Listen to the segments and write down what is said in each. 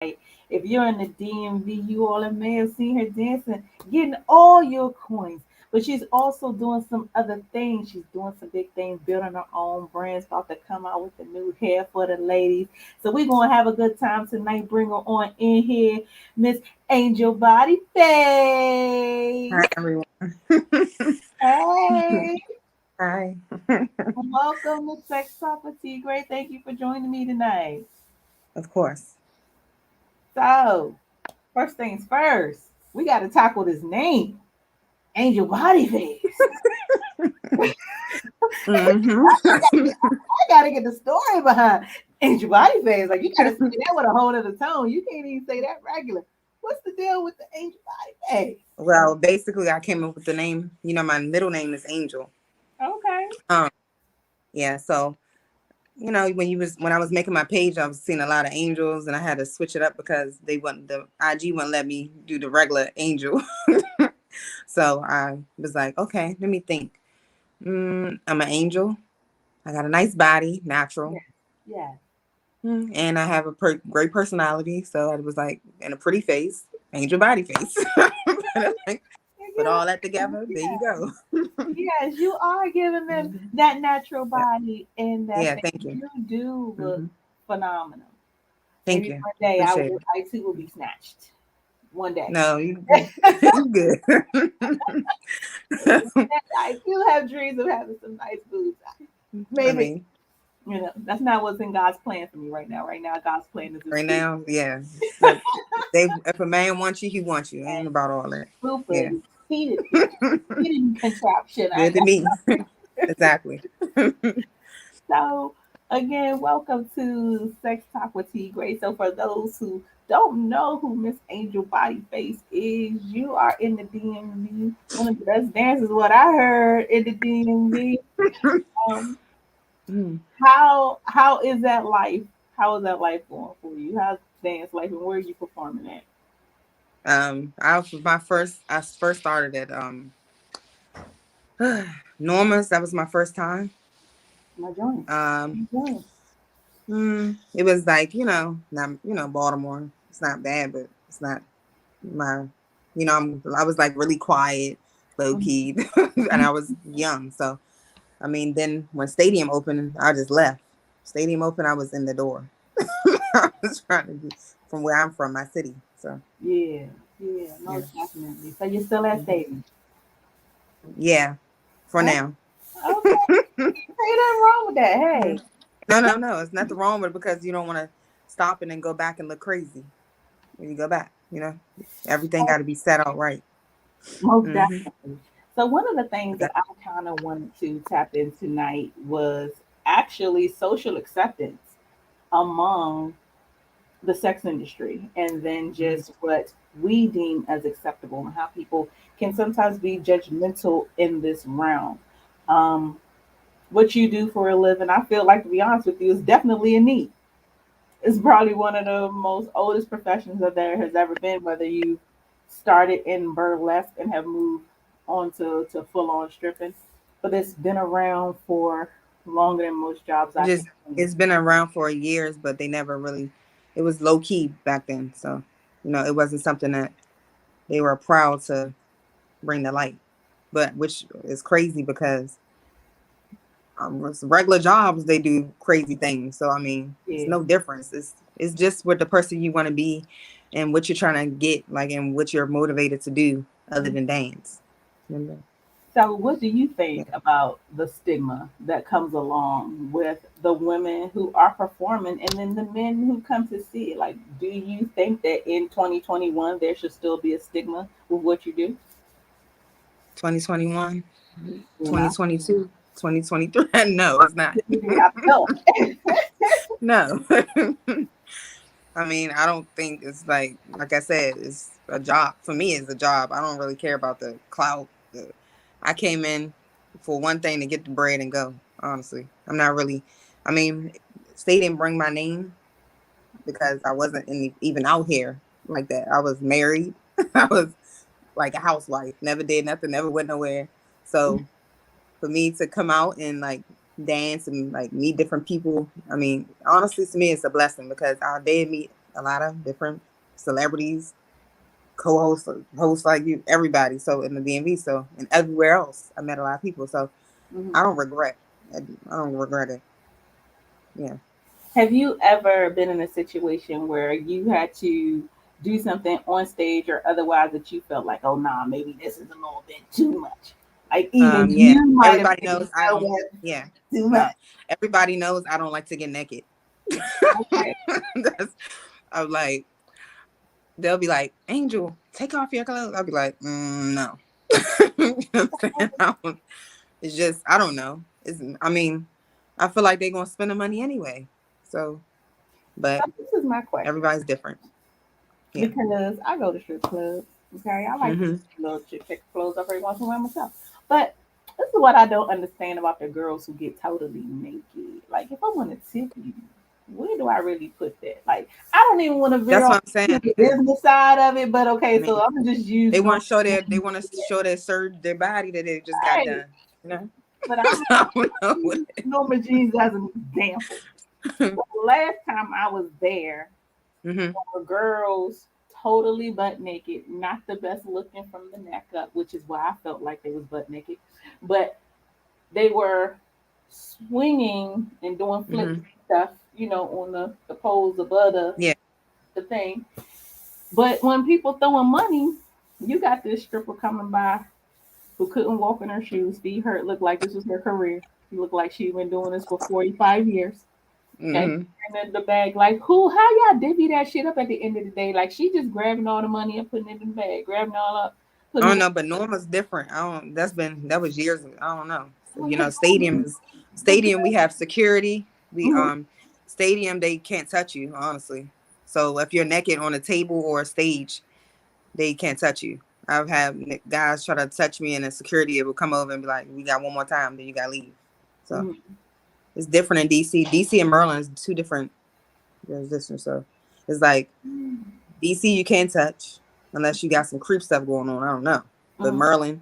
If you're in the DMV, you all may have seen her dancing, getting all your coins. But she's also doing some other things. She's doing some big things, building her own brands, about to come out with the new hair for the ladies. So we're gonna have a good time tonight. Bring her on in here, Miss Angel Body Face. Hi, everyone. Hey, Hi. welcome to Sex Talk with T. Gray. Thank you for joining me tonight. Of course. So, first things first, we got to tackle this name, Angel Body Face. hmm I gotta get the story behind Angel Body Face. Like you gotta say that with a whole other tone. You can't even say that regular. What's the deal with the Angel Body Face? Well, basically, I came up with the name. My middle name is Angel. Okay. Um, yeah. So, when I was making my page, I was seeing a lot of angels, and I had to switch it up because the IG wouldn't let me do the regular angel. So I was like, okay, let me think. I'm an angel. I got a nice body, natural. Yes. Yes. And I have a great personality, so I was like, and a pretty face, angel body face. Like, put all that together, there you Yes. go. Yes, you are giving them Mhm. that natural Yeah, body and that yeah, face. thank you. You do look Hmm. phenomenal. Thank Maybe you. one day Appreciate it. I too will be snatched. One day. No, you good. I do have dreams of having some nice boobs. I Maybe, mean, that's not what's in God's plan for me right now. Right now, God's plan is this right boot. now, yeah. If a man wants you, he wants you. Ain't about all that. Super Yeah. heated, heated contraption. I Good to me. Exactly. So, again, welcome to Sex Talk with T. Gray. So, for those who don't know who Miss Angel Body Face is, you are in the DMV. One of the best dancers, what I heard in the DMV. Um, Mm. how is that life? How is that life going for you? How's dance life, and where are you performing at? I first started at Norma's. That was my first time. My joint. Um, My joint. it was like not Baltimore. It's not bad, but it's not my. I was like really quiet, low key, and I was young. So I mean, then when Stadium opened, I just left. Stadium opened, I was in the door. I was trying to get from where I'm from, my city. So Yeah, yeah, yeah, most definitely. So you're still at hmm Stadium. yeah, for Oh, now. okay. Ain't nothing wrong with that. Yeah. Hey, No, no, no. It's nothing wrong with it because you don't want to stop and then go back and look crazy when you go back. Everything got to be set out right. most Hmm. definitely. So one of the things that I Exactly. kind of wanted to tap in tonight was actually social acceptance among the sex industry, and then Hmm. just what we deem as acceptable and how people can sometimes be judgmental in this realm. Um, what you do for a living, I feel like, to be honest with you, is definitely a need. It's probably one of the most oldest professions that there has ever been, whether you started in burlesque and have moved on to full on stripping. But it's been around for longer than most jobs It I can just think. it's been around for years, but they never really. It was low key back then, so it wasn't something that they were proud to bring to light. But which is crazy because with regular jobs they do crazy things. So I mean, it's Yeah. no difference. It's just what the person you want to be, and what you're trying to get, like, and what you're motivated to do other than dance. Remember? So, what do you Yeah. think about the stigma that comes along with the women who are performing and then the men who come to see it? Like, do you think that in 2021 there should still be a stigma with what you do? 2021, You know, 2022, 2023. No, it's not. I feel No. I mean, I don't think it's like I said, it's a job. For me, it's a job. I don't really care about the clout. I came in for one thing to get the bread and go. Honestly, I'm not really. I mean, they didn't bring my name because I wasn't even out here like that. I was married. I was like a housewife. Never did nothing. Never went nowhere. So for me to come out and like dance and like meet different people, I mean, honestly, to me, it's a blessing because I did meet a lot of different celebrities, co-hosts, hosts like you, everybody. So in the DMV, so and everywhere else, I met a lot of people. So Mm-hmm. I don't regret. I don't regret it. Yeah. Have you ever been in a situation where you had to do something on stage or otherwise that you felt like, oh, nah, maybe this is a little bit too much? Like, even Yeah. you might have Everybody maybe knows I felt don't. that Yeah. too No. much. Everybody knows I don't like to get naked. Okay. That's, I'm like, they'll be like, Angel, take off your clothes. I'll be like, no. You know what I'm saying? It's just, I don't know. I mean, I feel like they're gonna spend the money anyway. So, So but this is my question everybody's different. Yeah. because I go to strip clubs. Okay, I like to Hmm. see little chick take clothes off every once in a while myself. But this is what I don't understand about the girls who get totally naked. Like, if I want to tip you, where do I really put that? Like, I don't even want to veer That's off what I'm saying. the business side of it. But I okay, mean, so I'm just they using on. want to show their surge their body that they just got Right. done. You know. But I'm I don't know what. using Norma Jeans as an example. The last time I was there, Hmm. were girls totally butt naked, not the best looking from the neck up, which is why I felt like they was butt naked. But they were swinging and doing flips Hmm. and stuff, on the poles above Yeah. the thing. But when people throwing money, you got this stripper coming by who couldn't walk in her shoes, feet hurt, looked like this was her career. She looked like she'd been doing this for 45 years. Okay. Hmm. And then the bag, like, how y'all divvy that shit up at the end of the day? Like, she just grabbing all the money and putting it in the bag, grabbing all up, I putting don't it. know, but Norma's different. I don't. That was years ago. I don't know. You know, What you stadium. We have security. We mm-hmm, stadium. They can't touch you, honestly. So if you're naked on a table or a stage, they can't touch you. I've had guys try to touch me, and the security will come over and be like, "We got one more time, then you got to leave." So mm-hmm, it's different in DC. DC and Maryland is two different jurisdictions. So it's like DC you can't touch unless you got some creep stuff going on. I don't know, but mm-hmm. Maryland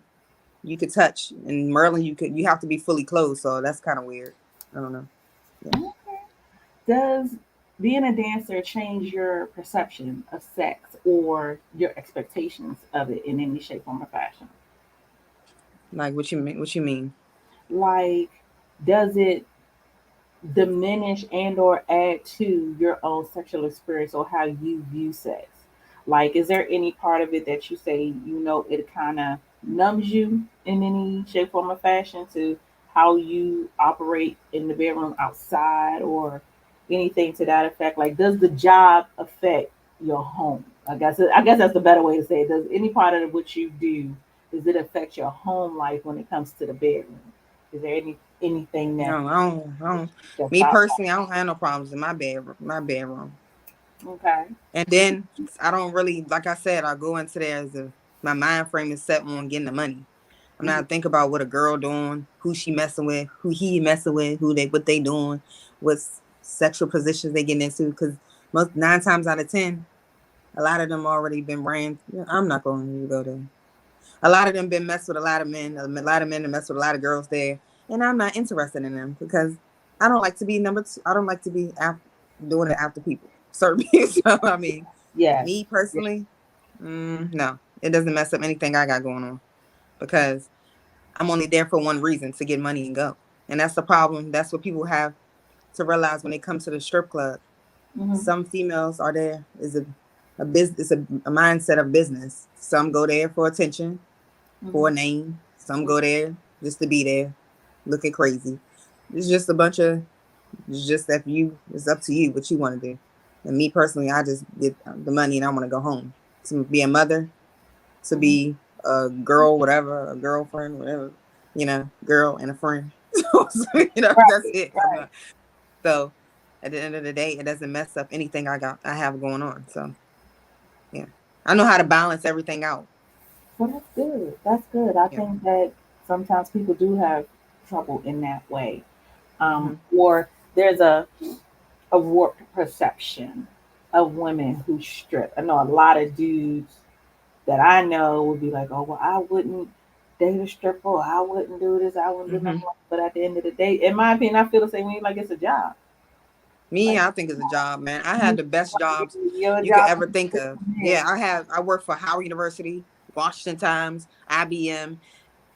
you could touch. In Maryland you have to be fully clothed, so that's kind of weird. I don't know. Yeah. Does being a dancer change your perception of sex or your expectations of it in any shape, form, or fashion? Like what you mean? What you mean? Like, does it diminish and or add to your own sexual experience or how you view sex? Like, is there any part of it that you say, it kind of numbs you in any shape, form, or fashion to how you operate in the bedroom outside or anything to that effect? Like, does the job affect your home? I guess that's the better way to say it. Does any part of what you do, does it affect your home life when it comes to the bedroom? Is there anything that No, I don't. I don't. jumps Me out? personally, I don't have no problems in my bedroom. My bedroom. Okay. And then I don't really, like I said, I go into there as a my mind frame is set on getting the money. I'm Mhm, not thinking about what a girl doing, who she messing with, who he messing with, what they doing, what sexual positions they getting into. Because most 9 times out of 10, a lot of them already been ran. Yeah, I'm not going to go there. A lot of them been messed with a lot of men. A lot of men have messed with a lot of girls there, and I'm not interested in them because I don't like to be number two. I don't like to be doing it after people. Certain people. So I mean, yes. me Yes. personally, no, it doesn't mess up anything I got going on because I'm only there for one reason to get money and go. And that's the problem. That's what people have to realize when they come to the strip club. Mm-hmm. Some females are there is a business, a mindset of business. Some go there for attention, for a Mm-hmm. name. Some go there just to be there, looking crazy. It's just a bunch of. It's just that you. It's up to you what you want to do. And me personally, I just get the money and I want to go home to be a mother, to Mm-hmm. be a girl, whatever, a girlfriend, whatever, girl and a friend. So, that's Right. it. Right. So at the end of the day, it doesn't mess up anything I have going on. So yeah, I know how to balance everything out. Well, that's good. That's good. I Yeah. think that sometimes people do have trouble in that way. Hmm. Or there's a warped perception of women who strip. I know a lot of dudes that I know would be like, oh, well, I wouldn't date a stripper. Or I wouldn't do this. I wouldn't do Hmm. nothing. But at the end of the day, in my opinion, I feel the same way. Like, it's a job. Me, Like, I think it's a job, man. I had the best jobs your you could job ever is think to of. men. Yeah, I worked for Howard University, Washington Times, IBM,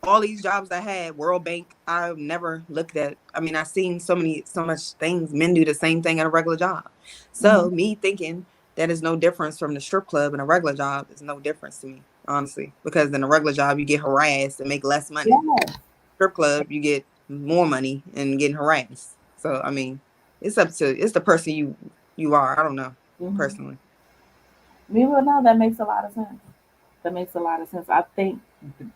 all these jobs I had, World Bank. I've never looked at. I mean, I've seen so much things. Men do the same thing at a regular job. Hmm. So me thinking that is no difference from the strip club and a regular job is no difference to me, honestly. Because in a regular job, you get harassed and make less money. Yeah. Strip club, you get more money and getting harassed. So I mean, it's the person you are. I don't know Hmm. personally. Me, well, no, that makes a lot of sense. That makes a lot of sense. I think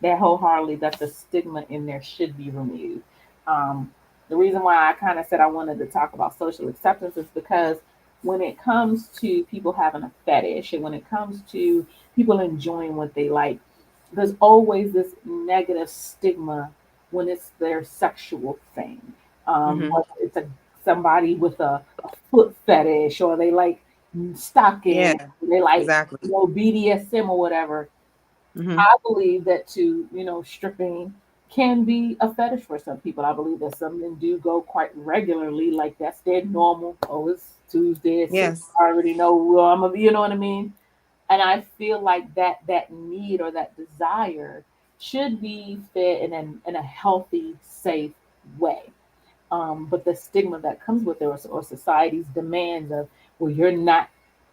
that wholeheartedly that the stigma in there should be removed. Um, the reason why I kind of said I wanted to talk about social acceptance is because when it comes to people having a fetish and when it comes to people enjoying what they like, there's always this negative stigma when it's their sexual thing. Hmm. Whether it's somebody with a foot fetish or they like stocking, Yeah, they like exactly. BDSM or whatever. Hmm. I believe that stripping can be a fetish for some people. I believe that some men do go quite regularly, like that's their normal. Oh, it's Tuesday at 6. Yes. I already know, well, you know what I mean? And I feel like that need or that desire should be fed in a healthy, safe way. But the stigma that comes with it, or society's demands of, well, you're not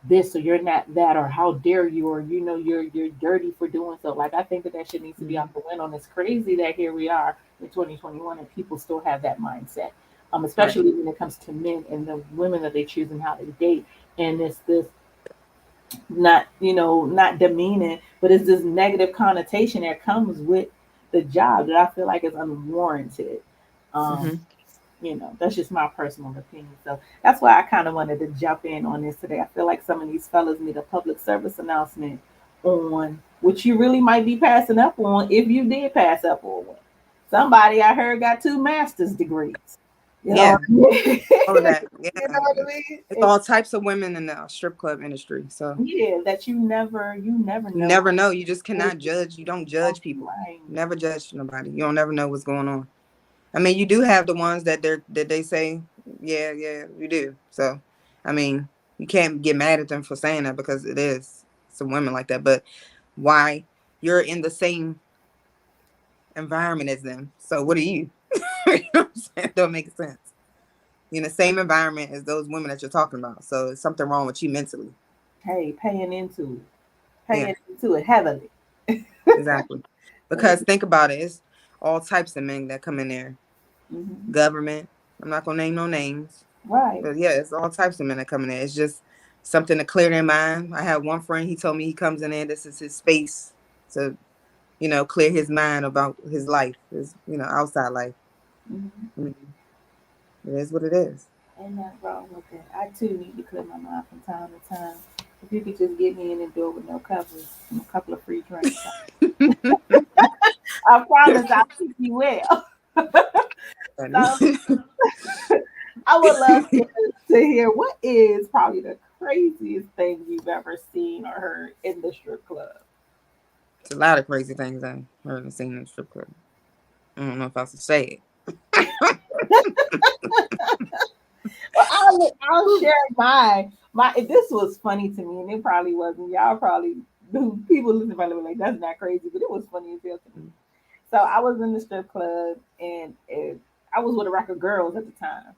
this or you're not that, or how dare you, or you're dirty for doing so. Like, I think that shit needs to be Hmm. out the window. And it's crazy that here we are in 2021 and people still have that mindset. Right. Especially when it comes to men and the women that they choose and how they date. And it's this, not demeaning, but it's this negative connotation that comes with the job that I feel like is unwarranted. Um, Hmm. that's just my personal opinion. So that's why I kind of wanted to jump in on this today. I feel like some of these fellas need a public service announcement on what you really might be passing up on if you did pass up on one. Somebody I heard got 2 master's degrees. You know what Yeah, I mean? all of that. Yeah, You know what I mean? it's all types of women in the strip club industry. So Yeah, that you never you know never know. You just what cannot is judge. You don't judge people. right. Never judge nobody. You don't never know what's going on. I mean, you do have the ones that they say, yeah, yeah, you do. So, I mean, you can't get mad at them for saying that because it is some women like that. But why you're in the same environment as them? So what are you? You know what I'm saying? Don't make sense. You're in the same environment as those women that you're talking about. So it's something wrong with you mentally. Hey, Yeah, paying into it heavily. exactly. Because think about it, it's all types of men that come in there. Hmm. Government. I'm not gonna name no names. Right. But yeah, it's all types of men that come in there. It's just something to clear their mind. I had one friend, he told me he comes in there, this is his space to, clear his mind about his life, his, outside life. Hmm. I mean, it is what it is. Ain't nothing wrong with that. I too need to clear my mind from time to time. If you could just get me in the door with no covers and a couple of free drinks, I promise I'll keep you well. So I would love to hear what is probably the craziest thing you've ever seen or heard in the strip club. It's a lot of crazy things I heard and seen in the strip club. I don't know if I should say Well, I'll share my. This was funny to me, and it probably wasn't. Y'all probably people listening probably were like, "That's not crazy," but it was funny as hell to me. it. So I was in the strip club, and I was with a rack of girls at the time.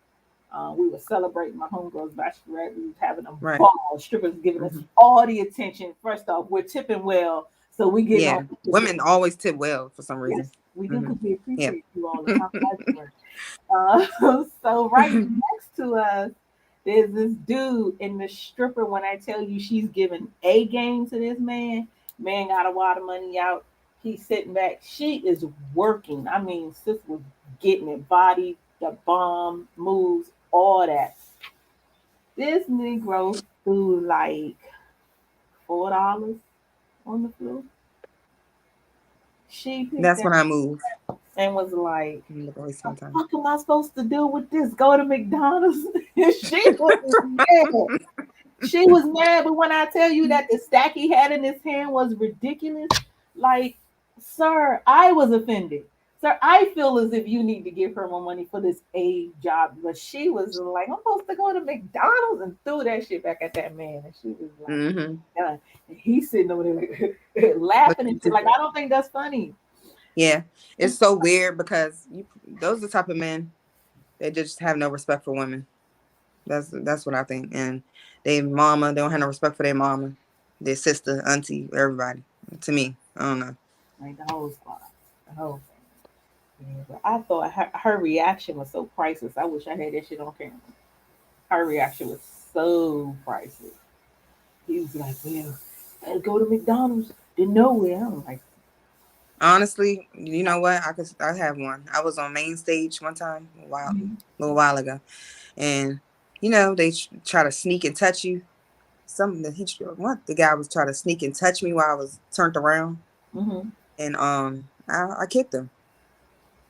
We were celebrating my homegirl's bachelorette. We was having a Right. ball. Strippers giving us Hmm. all the attention. First off, we're tipping well, so we getting all Yeah. the attention. Women always tip well for some Yes, reason. we do Hmm. because we Yeah. appreciate you all the time. So right next to us, there's this dude in the stripper. When I tell you she's giving a game to this man, man got a lot of money out. He's sitting back. She is working. I mean, sis was getting it, body, the bomb moves, all that. This Negro threw like $4 on the floor. She picked That's that when I move. and was like, I'm gonna waste "The my time. fuck am I supposed to do with this? Go to McDonald's?" She was mad. She was mad, but when I tell you that the stack he had in his hand was ridiculous, like, sir, I was offended. Sir, I feel as if you need to give her more money for this A job. But she was like, I'm supposed to go to McDonald's and threw that shit back at that man. And she was like, Mm-hmm. done. And he's sitting over there But laughing and shit. Like, I don't think that's funny. yeah, it's so weird because those are the type of men they just have no respect for women. That's what I think. And they mama, they don't have no respect for their mama, their sister, auntie, everybody. To me, I don't know. Like, the whole squad. The whole thing. Yeah, but I thought her reaction was so priceless. I wish I had that shit on camera. Her reaction was so priceless. He was like, well, I had to go to McDonald's. Didn't know where. I'm like, Honestly, you know what? I have one. I was on main stage one time a little while ago, and they try to sneak and touch you. Something that the guy was trying to sneak and touch me while I was turned around, mm-hmm. and I kicked him.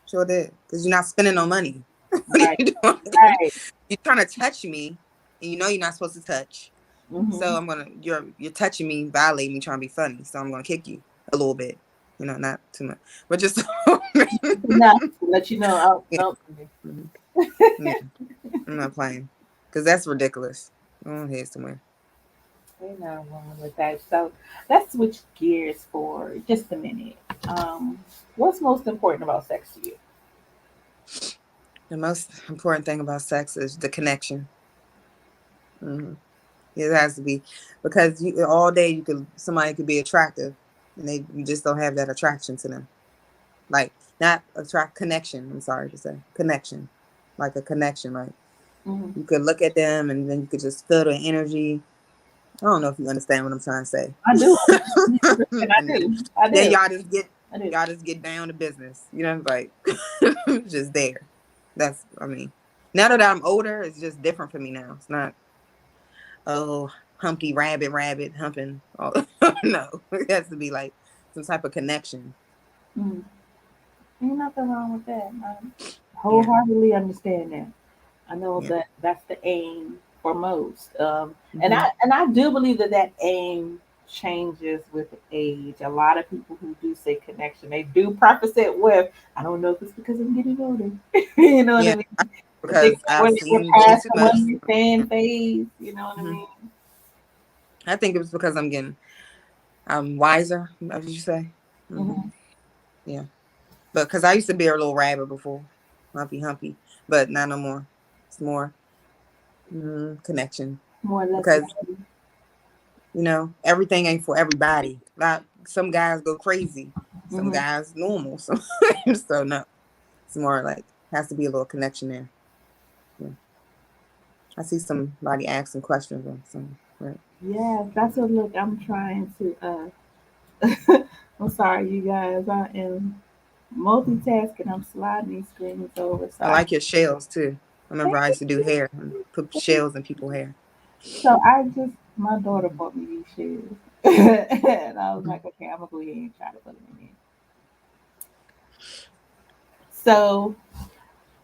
Sure did, because you're not spending no money. What are Right, you doing? right. You're trying to touch me, and you're not supposed to touch. Mm-hmm. So you're touching me, violating me, trying to be funny. So I'm gonna kick you a little bit. Not too much, but just Enough to let you know. Oh, yeah. no. Mhm. Yeah. I'm not playing because that's ridiculous. Oh, here's somewhere. Ain't nothing wrong with that. So let's switch gears for just a minute. Um, what's most important about sex to you? The most important thing about sex is the connection. Hmm. It has to be because all day somebody could be attractive, and you just don't have that attraction to them. Like not attract connection. I'm sorry to say connection, like a connection. Like Mm-hmm. you could look at them, and then you could just feel the energy. I don't know if you understand what I'm trying to say. I do. I And do. I then do. I do. y'all just get down to business. Like just there. I mean, now that I'm older, it's just different for me now. It's not humpy rabbit humping. Oh, no, it has to be like some type of connection. Mm-hmm. Ain't nothing wrong with that. I Yeah. wholeheartedly understand that. I know Yeah. that that's the aim for most. And Hmm. I do believe that that aim changes with age. A lot of people who do say connection, they do preface it with, I don't know if it's because I'm getting older. You know what I Yeah, mean? But because or I've we're seen way past too the much. one stand phase. You know what I Hmm. mean? I think it was because I'm wiser, as you say. Hmm. Mm-hmm. Yeah, but because I used to be a little rabbit before, humpy, but not no more. It's more connection More or less. because everything ain't for everybody. Not some guys go crazy, some Mm-hmm. guys normal. So no, it's more like has to be a little connection there. Yeah. I see somebody asking questions or something. Right. Yeah, that's what look. I'm trying to. I'm sorry, you guys. I am multitasking. I'm sliding these screens over. I like your shells too. I remember I used to do hair and put shells in people's hair. So I just my daughter Hmm. bought me these shoes, and I was like, okay, I'm gonna go ahead and try to put them in. So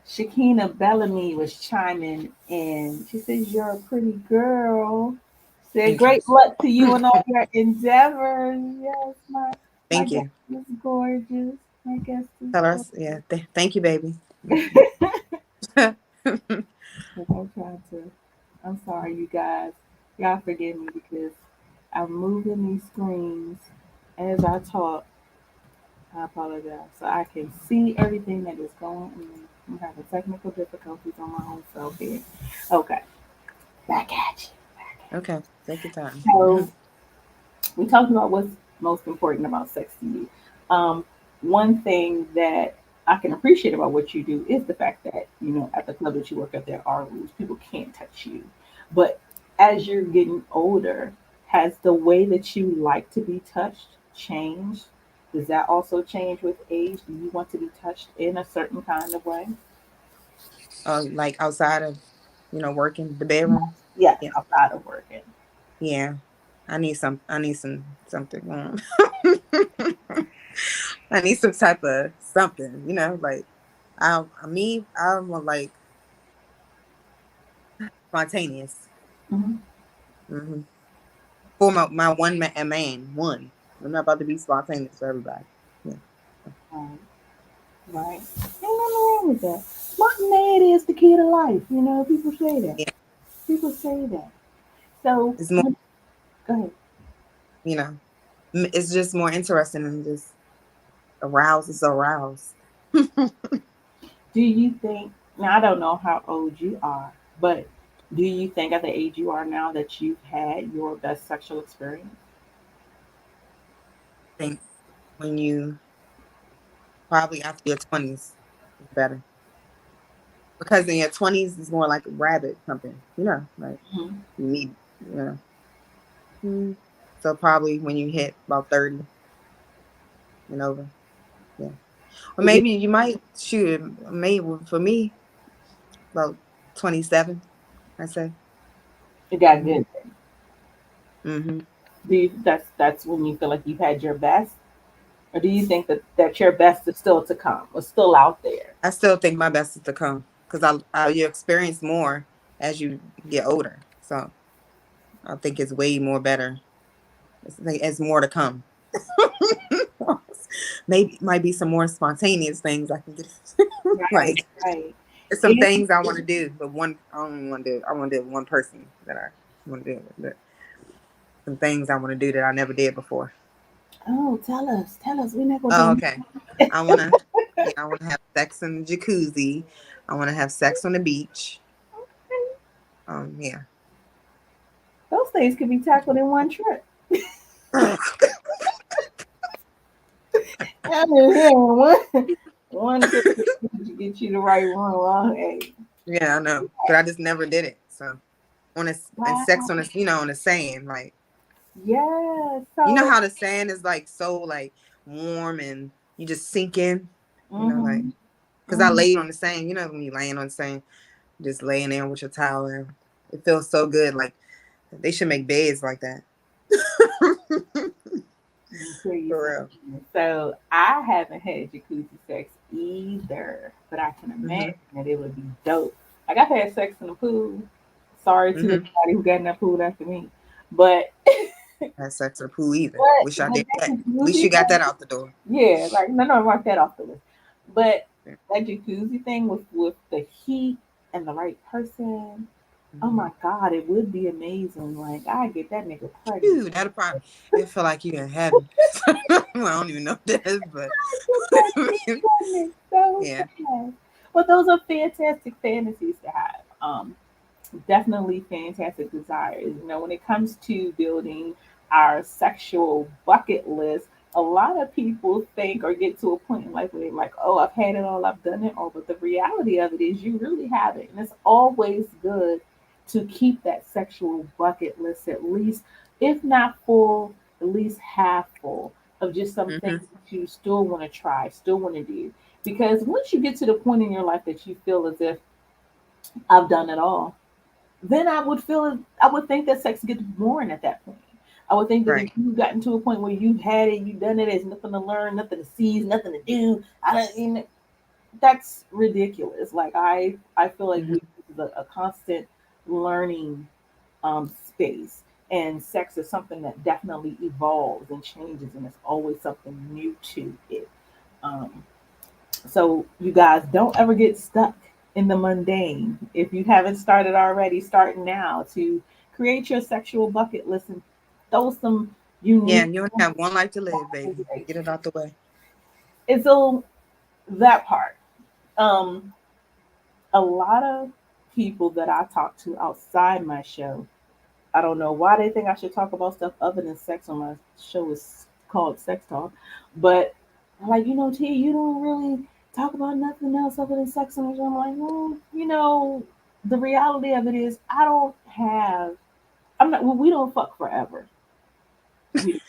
Shakina Bellamy was chiming in. She says, "You're a pretty girl." Said, Thank you. "Great luck to you and all your endeavors." Yes, my Thank guest you. is gorgeous. My guest is Tell gorgeous. us, yeah. Thank you, baby. Because I'm trying to. I'm sorry, you guys. Y'all forgive me because I'm moving these screens as I talk. I apologize. So I can see everything that is going on. I'm having technical difficulties on my own self here. Okay, back at you. Okay, take your time. So we talked about what's most important about sex to you. Um, one thing that I can appreciate about what you do is the fact that at the club that you work at there are rules. People can't touch you. But as you're getting older, has the way that you like to be touched changed? Does that also change with age? Do you want to be touched in a certain kind of way? Like outside of, working the bedroom. Yes, Yeah, outside of working. yeah. I need something. I need some type of something. Like I'm like spontaneous. Mm-hmm. Hmm. For my man one. I'm not about to be spontaneous for everybody. Yeah. Right. Right. Ain't nothing wrong with that. Spontaneity is the key to life. You know, people say that. Yeah, People say that. So, it's more, go ahead. you know, it's just more interesting than just arouse is aroused. Do you think, now I don't know how old you are, but do you think at the age you are now that you've had your best sexual experience? I think when you probably after your 20s is better because in your 20s is more like a rabbit something, like Hmm. you need, you know. Mm. So probably when you hit about 30 and over, yeah. Or It, maybe you might shoot. Maybe for me about 27, I say. it got Hmm. good. Hmm. Do you, that's when you feel like you've had your best? Or do you think that your best is still to come or still out there? I still think my best is to come because you experience more as you get older. So I think it's way more better. It's more to come. Maybe might be some more spontaneous things I can get. Right, Like right. there's some And, things I want to do, but one I don't want to do. I want to do with one person that I want to do with. But some things I want to do that I never did before. oh, tell us. We're not gonna Oh, tell okay. I wanna, yeah, I wanna have sex in the jacuzzi. I wanna have sex on the beach. Yeah. those things can be tackled in one trip. I mean, yeah, one trip to get you the right one. Well, hey, Yeah, I know, but I just never did it. So and sex wow, on on the sand, like yeah. how the sand is like so like warm and you just sink in, like Mhm, because I mhm. laid on the sand. You know when you laying on the sand, just laying there with your towel, and it feels so good. Like they should make beds like that. Let me tell you For real. something. So I haven't had jacuzzi sex either, but I can Hmm. imagine that it would be dope. Like I've had sex in the pool. Sorry to Hmm. anybody who got in that pool after me, but Had sex in the pool either. but Wish I but did that that. At least jacuzzi you got that thing, out the door. yeah, like no, mark that off the list. But Yeah. that jacuzzi thing with the heat and the right person, oh Hmm. my god, it would be amazing. Like I get that nigga pregnant. Dude, that'll probably it feel like you in heaven. Well, I don't even know what that is, but That nigga pregnant so yeah. fast. But those are fantastic fantasies to have. Definitely fantastic desires. You know, when it comes to building our sexual bucket list, a lot of people think or get to a point in life where they're like, oh, I've had it all, I've done it all. But the reality of it is you really haven't. And it's always good to keep that sexual bucket list at least, if not full, at least half full of just some things Hmm. that you still want to try, still want to do. Because once you get to the point in your life that you feel as if I've done it all, then I would think that sex gets boring at that point. I would think that if Right. you've gotten to a point where you've had it, you've done it, there's nothing to learn, nothing to seize, nothing to do. I don't, you know, that's ridiculous. Like I feel like Hmm. we this is a constant learning space, and sex is something that definitely evolves and changes, and it's always something new to it. Um, so you guys don't ever get stuck in the mundane. If you haven't started already, start now to create your sexual bucket list and throw some Yeah, unique. you only have one life to live, baby. Get it out the way. It's a that part. Um, a lot of people that I talk to outside my show, I don't know why they think I should talk about stuff other than sex on my show is called Sex Talk, but like T, you don't really talk about nothing else other than sex on your show. I'm like, well, the reality of it is I don't have. I'm not. Well, we don't fuck forever. We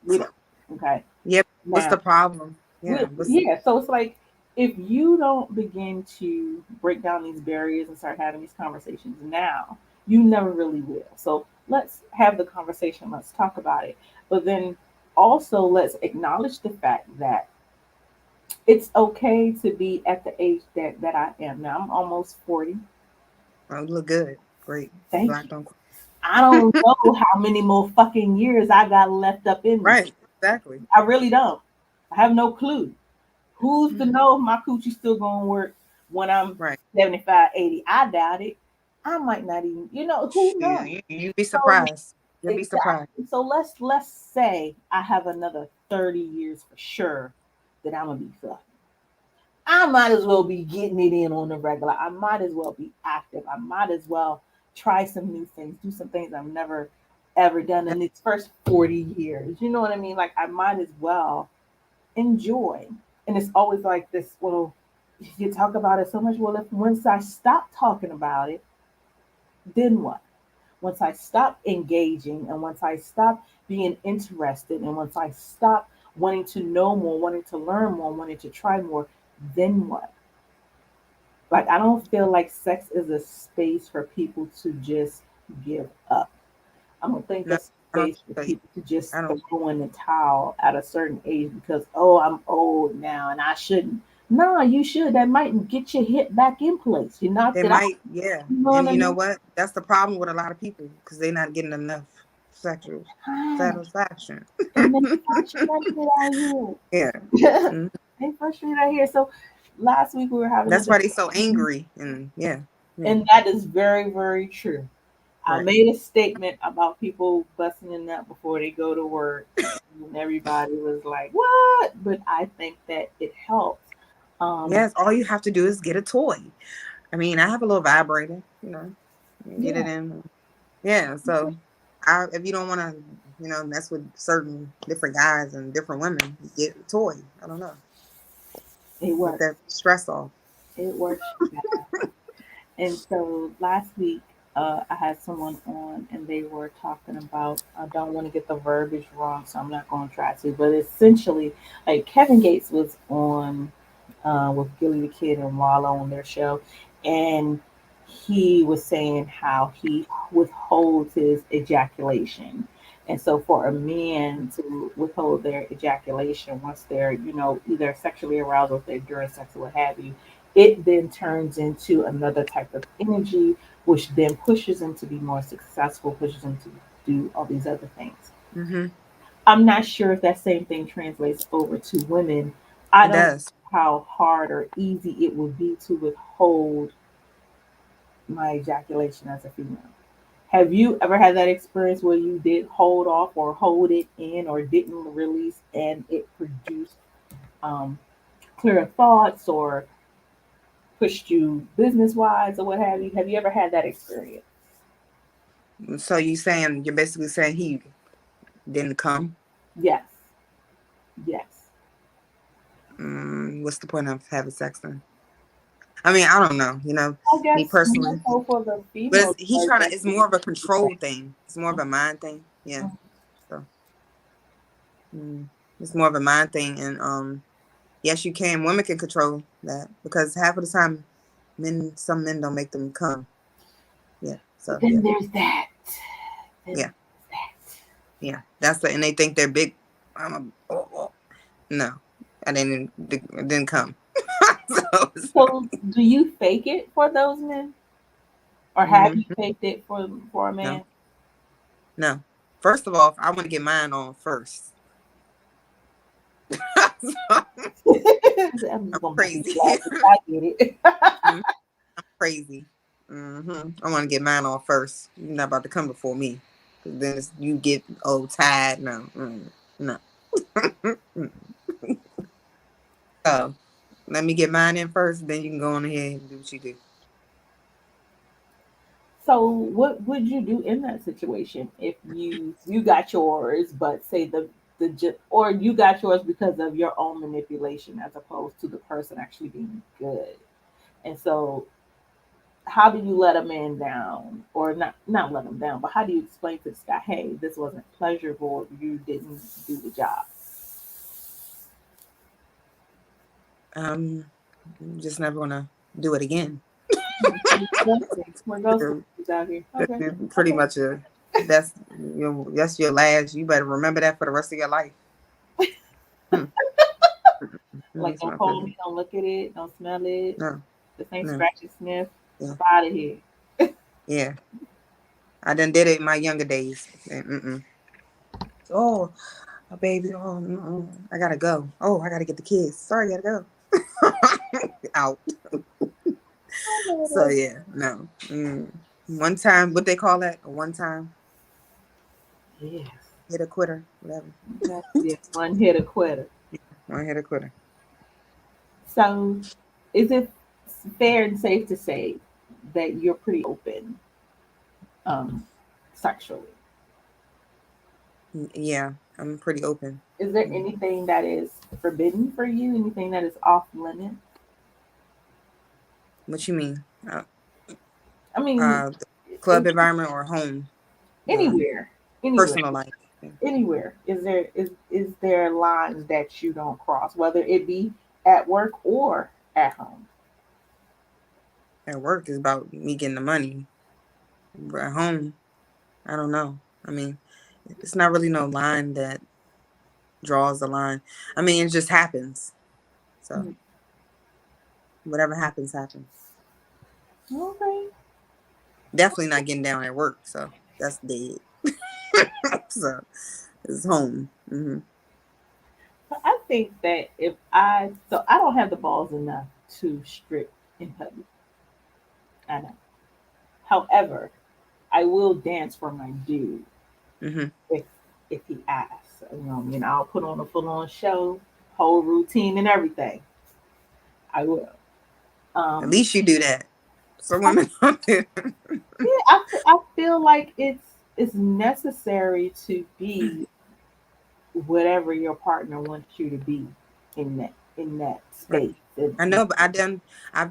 we don't. Okay. Yep. What's Now the problem? Yeah. What's yeah, so it's like if you don't begin to break down these barriers and start having these conversations now, you never really will. So let's have the conversation, let's talk about it. But then also let's acknowledge the fact that it's okay to be at the age that I am now. I'm almost 40. oh, you look good. Great. Thank Black you. don't I don't know how many more fucking years I got left up in me. Right. Exactly. I really don't. I have no clue. Who's to know if my coochie still gonna work when I'm Right. 75, 80? I doubt it. I might not even, who knows? You be So surprised. You'll be surprised. exactly. So let's say I have another 30 years for sure that I'm gonna be fucking. I might as well be getting it in on the regular. I might as well be active. I might as well try some new things, do some things I've never ever done in these first 40 years. You know what I mean? Like I might as well enjoy. And it's always like this, well, you talk about it so much. Well, if once I stop talking about it, then what? Once I stop engaging and once I stop being interested and once I stop wanting to know more, wanting to learn more, wanting to try more, then what? Like, I don't feel like sex is a space for people to just give up. I don't think No, that's a I don't space for think people to just I don't. throw in the towel at a certain age because, oh, I'm old now and I shouldn't. No, you should. That might get your hip back in place. You knocked They it out. might, yeah. You know what And I you know mean? what? That's the problem with a lot of people because they're not getting enough sexual Ah, satisfaction. and they frustrated out Yeah. here. Mhm. They frustrated out here. So last week we were having a That's why they so discussion, angry. And yeah, yeah, and that is very, very true. I right. made a statement about people busting a nut before they go to work, and everybody was like, "What?" But I think that it helps. Um, Yes, all you have to do is get a toy. I mean, I have a little vibrator, get yeah, it in. Yeah, so if you don't want to, mess with certain different guys and different women, get a toy. I don't know, it get works. that stress off. It works. And so last week, I had someone on, and they were talking about. I don't want to get the verbiage wrong, so I'm not going to try to. But essentially, like Kevin Gates was on with Gilly the Kid and Wallow on their show, and he was saying how he withholds his ejaculation. And so, for a man to withhold their ejaculation once they're, either sexually aroused or if they're during sex or what have you, it then turns into another type of energy, which then pushes them to be more successful, pushes them to do all these other things. Hmm. I'm not sure if that same thing translates over to women. I It don't know does. how hard or easy it would be to withhold my ejaculation as a female. Have you ever had that experience where you did hold off or hold it in or didn't release and it produced um, clear thoughts or pushed you business wise or what have you? Have you ever had that experience? So you're basically saying he didn't come. Yes. Yes. What's the point of having sex then? I mean, I don't know. I Me guess more personally, so for the but female he's does trying to. that. It's more of a control thing. It's more of a mind thing. Yeah. So mm, it's more of a mind thing, and yes, you can. Women can control that because half of the time, some men don't make them come. Yeah. So Then yeah, there's that. Then yeah, there's that. yeah. And they think they're big. No, I didn't come. So So do you fake it for those men? Or have you mhm. faked it for a No, man? no. First of all, I want to get mine on first. So, I'm just I'm gonna bust these crazy. glasses. I get it. Mhm, crazy. I want to get mine on first. You're not about to come before me. 'Cause then you get tired. No, no. So let me get mine in first. Then you can go on ahead and do what you do. So what would you do in that situation if you got yours, but say or you got yours because of your own manipulation as opposed to the person actually being good? And so how do you let a man down or not let him down, but how do you explain to this guy, hey, this wasn't pleasurable, you didn't do the job? Um, I'm just never gonna do it again. We're ghost out here. Okay. Pretty much that's your last. You better remember that for the rest of your life. Hmm. Like, That's don't my call opinion. me, don't look at it, don't smell it. No, This ain't no, scratch and sniff. yeah, Up out of here. yeah. I done did it in my younger days. Oh, Oh, baby, oh, no, I gotta go. Oh, I gotta get the kids. Sorry, I gotta go. Out. So yeah, no. One time, what they call that? A one time Yes. hit a quitter, whatever. Yeah, one hit a quitter. One hit a quitter. So, is it fair and safe to say that you're pretty open sexually? Yeah, I'm pretty open. Is there Mm. anything that is forbidden for you? Anything that is off limits? What you mean? I mean, The club it, environment or home, the anywhere, anywhere, personal life. Yeah. anywhere. Is there lines that you don't cross, whether it be at work or at home? At work is about me getting the money. But at home, I don't know. I mean, it's not really no line that draws the line. I mean, it just happens. So Mm. whatever happens, happens. Okay. Definitely not getting down at work. So that's dead. So it's home. But I think that so I don't have the balls enough to strip in public. I know. However, I will dance for my dude Hmm. if if he asks. I mean, I'll put on a full on show, whole routine and everything. I will. At Um, least you do that. Some I, women don't do. yeah, I feel like it's necessary to be whatever your partner wants you to be in that Right. space. I know, but I've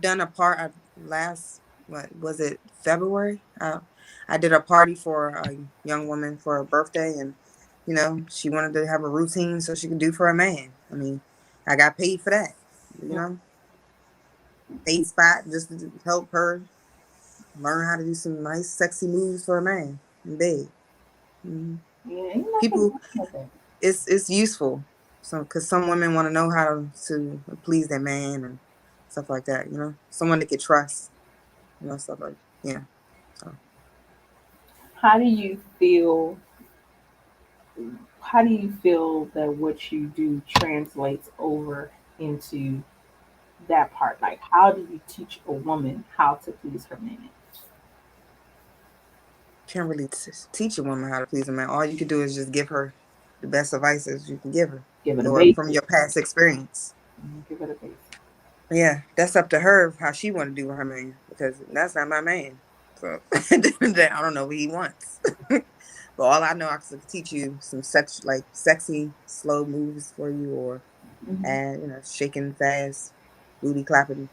done a part of last, what was it, February? I did a party for a young woman for her birthday, and she wanted to have a routine so she could do for a man. I mean, I got paid for that. You know, paid spot just to help her learn how to do some nice, sexy moves for a man in bed. Hmm. Yeah, ain't nothing People, wrong with that. it's useful. So, because some women want to know how to please their man and stuff like that. Someone they could trust. Stuff like, yeah. So How do you feel? How do you feel that what you do translates over into that part? Like, how do you teach a woman how to please her man? can't really teach a woman how to please a man. All you can do is just give her the best advices you can give her, Give it a or from basic. your past experience. Give it a basic. Yeah, that's up to her how she want to do with her man, because that's not my man. So at the end of the day, I don't know what he wants. But all I know, I can teach you some sexy slow moves for you, or Hmm. and shaking fast, booty clapping.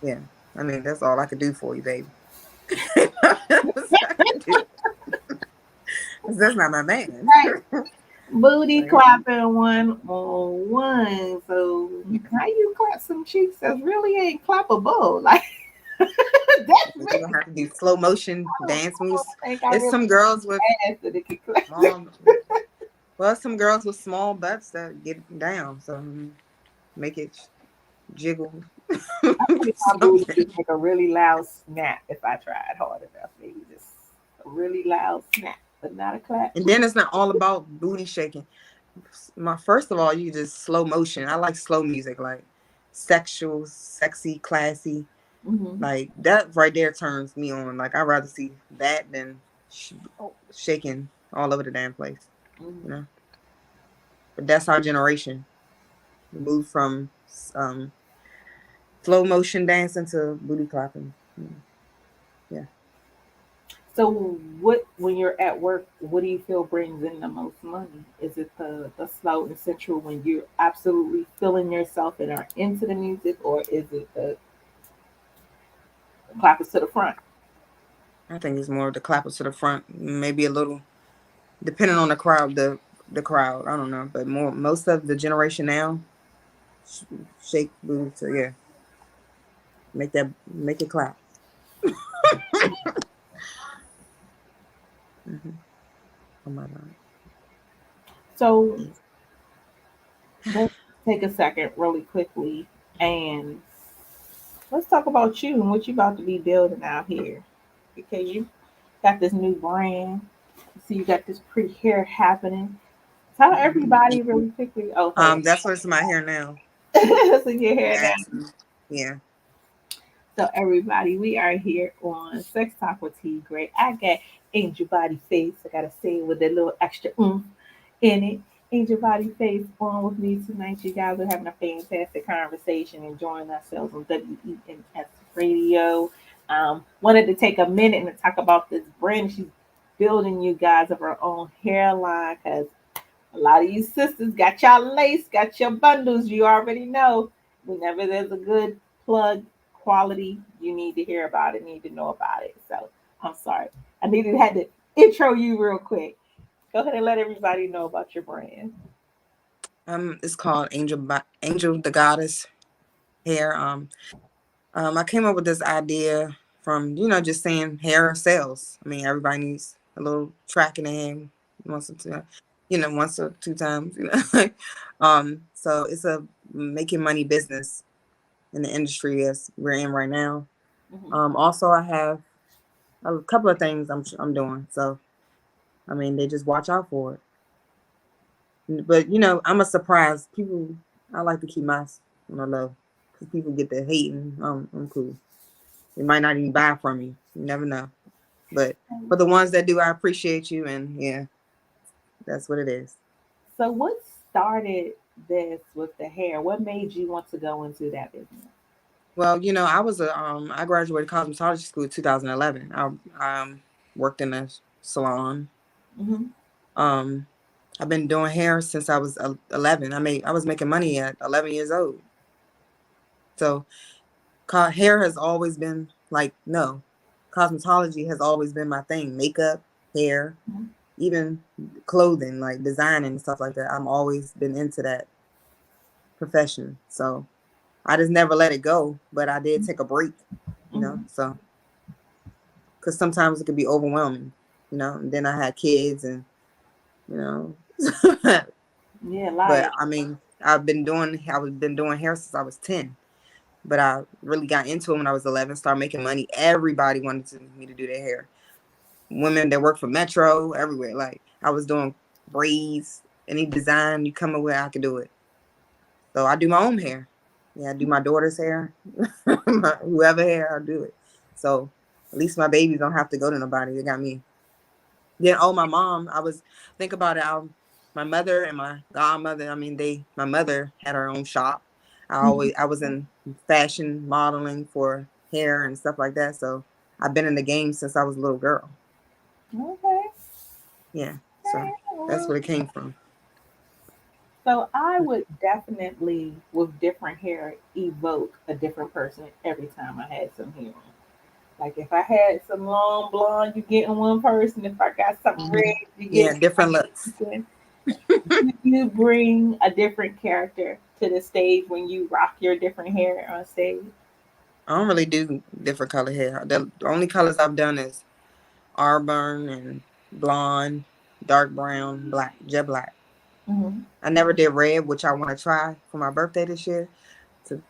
Yeah, I mean that's all I could do for you, baby. That's all I could do. 'Cause that's not my man. Right. Booty So, yeah. clapping one on one. So how you clap some cheeks that really ain't clappable? Like that's You're me. gonna have to do slow motion dance I don't moves. think I It's really some girls with asked that it could clap. small, well, some girls with small butts that get down. So make it jiggle. I think my booty Something. would make a really loud snap if I tried hard enough. Maybe just a really loud snap, but not a clap. And then it's not all about booty shaking. My first of all, you just slow motion. I like slow music, like sexual, sexy, classy. Hmm. Like that right there turns me on. Like I'd rather see that than shaking all over the damn place. You Hmm. know. But that's our generation. We moved from um, slow motion dancing to booty clapping. Yeah. So, what when you're at work, what do you feel brings in the most money? Is it the slow and sensual when you're absolutely feeling yourself and are into the music, or is it the clappers to the front? I think it's more the clappers to the front, maybe a little depending on the crowd. The crowd, I don't know, but most of the generation now sh- shake booty. So yeah, make it clap. Hmm. Oh my god. So, let's take a second, really quickly, and let's talk about you and what you about to be building out here, because you got this new brand. See, you got this pretty hair happening. Tell everybody really quickly. Okay. That's what's in my hair now. So your You hair now. asked me. Yeah. So everybody, we are here on Sex Talk with T Gray. I got Angel Body Face. I gotta say it with a little extra in it. Angel Body Face on with me tonight. You guys are having a fantastic conversation, enjoying ourselves on WENS Radio. Wanted to take a minute and talk about this brand. She's building you guys of her own hairline because a lot of you sisters got y'all lace, got your bundles. You already know. Whenever there's a good plug quality, you need to hear about it, need to know about it. So I'm sorry. Had to intro you real quick. Go ahead and let everybody know about your brand. It's called Angel the Goddess hair. I came up with this idea from just saying hair sells. I mean, everybody needs a little track in the hand once or two, once or two times. So it's a making money business in the industry as we're in right now. Mm-hmm. Also, I have a couple of things I'm doing. So I mean, they just watch out for it. But I'm a surprise. People, I like to keep my on the low because people get the hating. I'm cool. They might not even buy from you. You never know. But for the ones that do, I appreciate you, and yeah, that's what it is. So what started this with the hair? What made you want to go into that business? Well, I graduated cosmetology school in 2011. I worked in a salon. Mm-hmm. Um, I've been doing hair since I was 11. I was making money at 11 years old. So hair has always been like no, cosmetology has always been my thing. Makeup, hair, Mm-hmm. even clothing, like designing and stuff like that. I'm always been into that profession. So I just never let it go, but I did take a break, Mm-hmm. so because sometimes it could be overwhelming, and then I had kids and, you know, Yeah, but like. I mean, I've been doing hair since I was 10, but I really got into it when I was 11, started making money. Everybody wanted me to do their hair. Women that work for Metro, everywhere. Like I was doing braids, any design you come up with, I could do it. So I do my own hair. Yeah, I do my daughter's hair, whoever hair, I do it. So at least my babies don't have to go to nobody. They got me. Then my mom. Think about it. My mother and my godmother. I mean, my mother had her own shop. I was in fashion modeling for hair and stuff like that. So I've been in the game since I was a little girl. Okay. Yeah. So that's where it came from. So I would definitely, with different hair, evoke a different person every time I had some hair on. Like if I had some long blonde, you getting one person. If I got some Hmm. red, you Yeah, get different looks. person. You bring a different character to the stage when you rock your different hair on stage. I don't really do different color hair. The only colors I've done is auburn and blonde, dark brown, black, jet black. Mm-hmm. I never did red, which I want to try for my birthday this year to,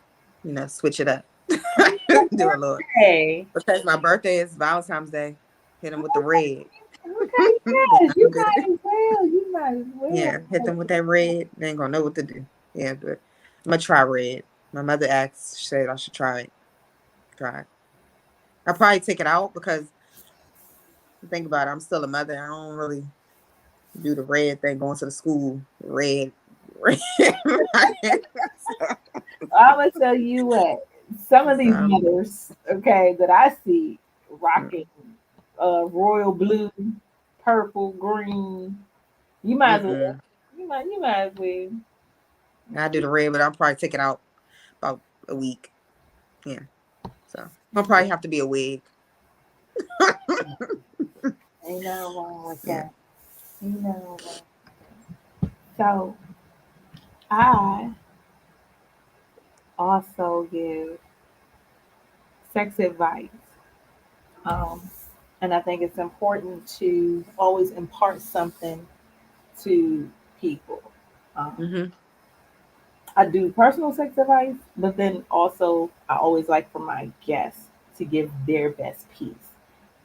switch it up. Do a little. Okay. Because my birthday is Valentine's Day. Hit them with the red. Okay. Then Yes, I'm you good. might as well. You might as Yeah, hit them with that red. They ain't gonna know what to do. Yeah, but I'm gonna try red. My mother asked, she said I should try it. Try it. I'll probably take it out because think about it, I'm still a mother. I don't really do the red thing, going to the school, red, red. I'm gonna tell you what. Some of so, these mothers, okay, that I see rocking royal blue, purple, green. You might as well. mm-mm. You might as well. I do the red, but I'll probably take it out about a week. Yeah. So I'll probably have to be a wig. Ain't nothing wrong with Yeah. that. Ain't nothing wrong. So I also give sex advice. Um, and I think it's important to always impart something to people. Um, Mm-hmm. I do personal sex advice, but then also I always like for my guests to give their best piece.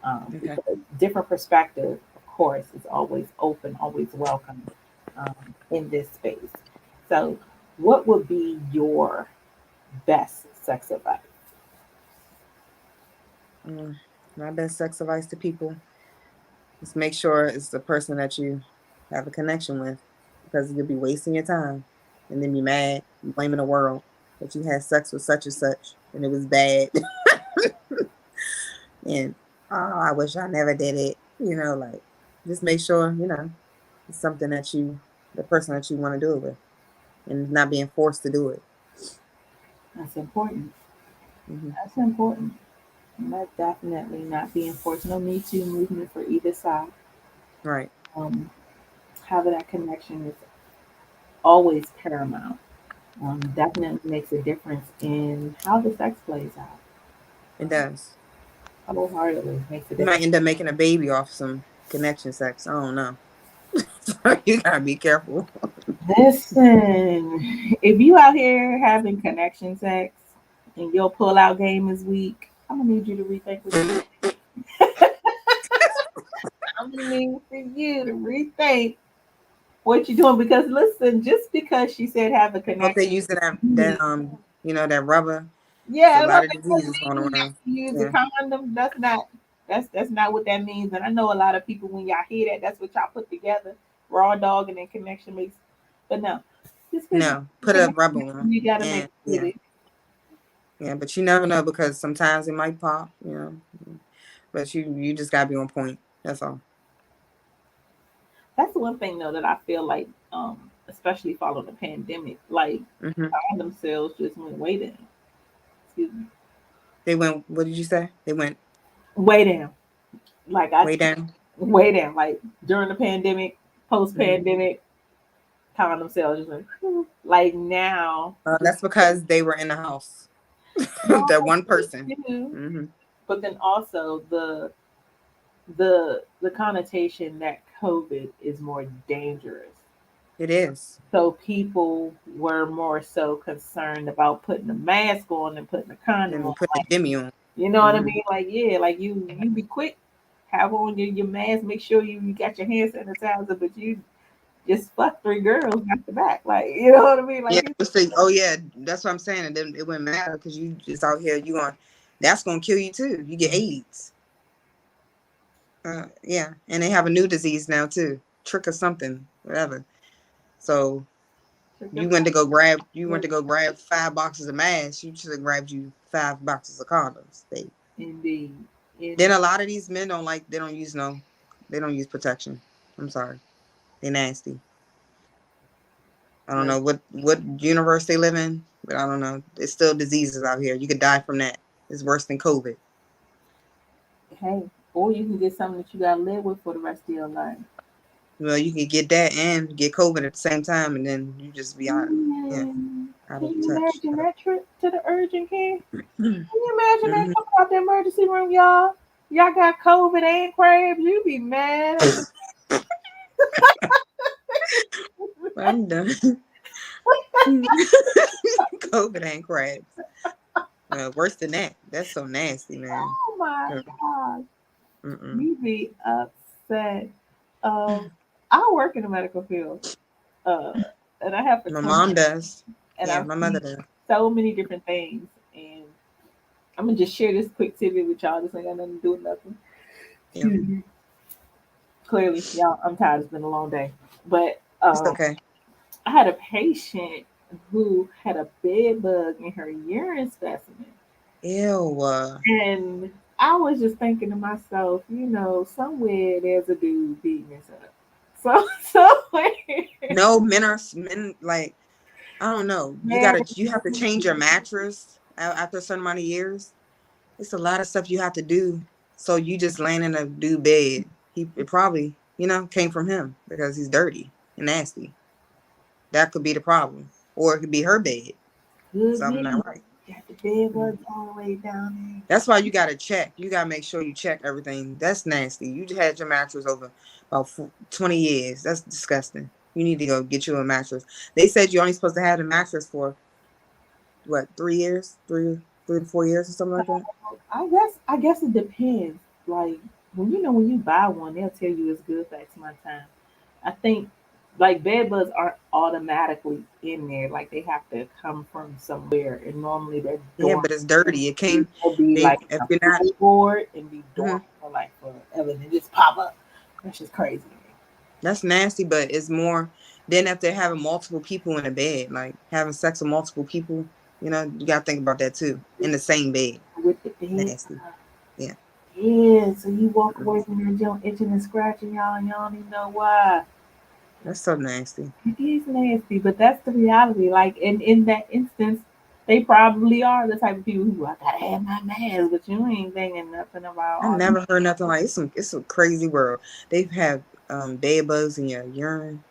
Okay. Because different perspective, of course, is always open, always welcome. in this space. So, what would be your best sex advice? Mm, my best sex advice to people is make sure it's the person that you have a connection with, because you'll be wasting your time and then be mad, blaming the world that you had sex with such and such and it was bad. And oh, I wish I never did it. Like, just make sure, it's something that the person that you want to do it with, and not being forced to do it. That's important. Hmm. That's important. And that's definitely not being forced. No Me Too movement for either side. Right. Um, Having that connection is always paramount. Definitely makes a difference in how the sex plays out. It does. Wholeheartedly makes a You might difference. end up making a baby off some connection sex. I don't know. So you gotta be careful. Listen, if you out here having connection sex and your pull out game is weak, I'm gonna need you to rethink what you. I'm gonna need for you to rethink what you're doing because listen, just because she said have a Hope they connection, using mean, that rubber. There's a yeah, lot of that doesn't diseases going mean you around. have to use a Yeah. condom. That's not what that means. And I know a lot of people when y'all hear that, that's what y'all put together, raw dog and then connection makes. But no, just because you No, put a connection, rubber on. you gotta make And it with it. yeah, but you never know, because sometimes it might pop. But you just gotta be on point. That's all. That's the one thing though that I feel like, especially following the pandemic, like Hmm. condom sales just went way down. Excuse me, They went. What did you say? They went way down. Like I way down. way down. Like during the pandemic, post Hmm. pandemic, condom sales just went like now. That's because they were in the house. No, That one person. too. Hmm. But then also the connotation that COVID is more dangerous. It is. So people were more so concerned about putting a mask on than putting a condom Then on. put the Jimmy on. You know what I Hmm. mean? Like yeah, like you be quick, have on your mask, make sure you got your hand sanitizer, but you just fuck three girls back to back. Like you know what I mean? Yeah. Like Oh yeah, that's what I'm saying. And then it wouldn't matter because you just out here. That's gonna kill you too. You get AIDS. Yeah, and they have a new disease now too, trick or something, whatever. So you went to go grab 5 boxes of masks. You should have grabbed you 5 boxes of condoms. indeed, Then indeed. a lot of these men they don't use protection. I'm sorry, they nasty. I don't Like, know what universe they live in, but I don't know. It's still diseases out here. You could die from that. It's worse than COVID. hey, or you can get something that you gotta live with for the rest of your life. Well, you can get that and get COVID at the same time, and then you just be out. Yeah, Man, out can of you touch. imagine that trip to the urgent care? Hmm. Can you imagine that coming out the emergency room, y'all? Y'all got COVID and crabs. You be mad. I'm done. COVID ain't crabs. Worse than that. That's so nasty, man. Oh my god, Mm-mm. you be upset. Um, I work in the medical field, uh, and I have My photography, mom does. and Yeah, I've my mother seen does. so many different things. And I'm gonna just share this quick tidbit with y'all. This ain't got nothing to do with nothing. Yeah, Excuse me. Clearly, y'all, I'm tired. It's been a long day, but it's okay. I had a patient who had a bed bug in her urine specimen. Ew. And I was just thinking to myself, somewhere there's a dude beating this up. So, somewhere, No, men like, I don't know. man, You have to change your mattress after a certain amount of years. It's a lot of stuff you have to do. So you just laying in a dude bed. It probably came from him because he's dirty and nasty. That could be the problem, or it could be her bed. good Something me. not right. Got the bed Mm. bugs all the way down That's why you gotta check. You gotta make sure you check everything. That's nasty. You just had your mattress over about 20 years. That's disgusting. You need to go get you a mattress. They said you're only supposed to have the mattress for what, 3 years, 3 to 4 years, or something like that. there. I guess it depends. Like when you buy one, they'll tell you it's good for X amount of time. I think like bed bugs aren't automatically in there. Like they have to come from somewhere, and normally they're Yeah, dormant. but it's dirty. It came. They'll be They like if a you're not. board and be Mhm. dormant for like forever, and then just pop up. That's just crazy. That's nasty, but it's more than if they're having multiple people in a bed, like having sex with multiple people. You gotta think about that too. In the same bed. With the bed, Nasty. Yeah. yeah. So you walk Mhm. away from your junk itching and scratching, y'all, and y'all don't even know why. That's so nasty. It is nasty, but that's the reality. Like in that instance, they probably are the type of people who I gotta have my mask, but you ain't thinking nothing about I all never heard nothing like it's a crazy world. They've had bed bugs in your urine.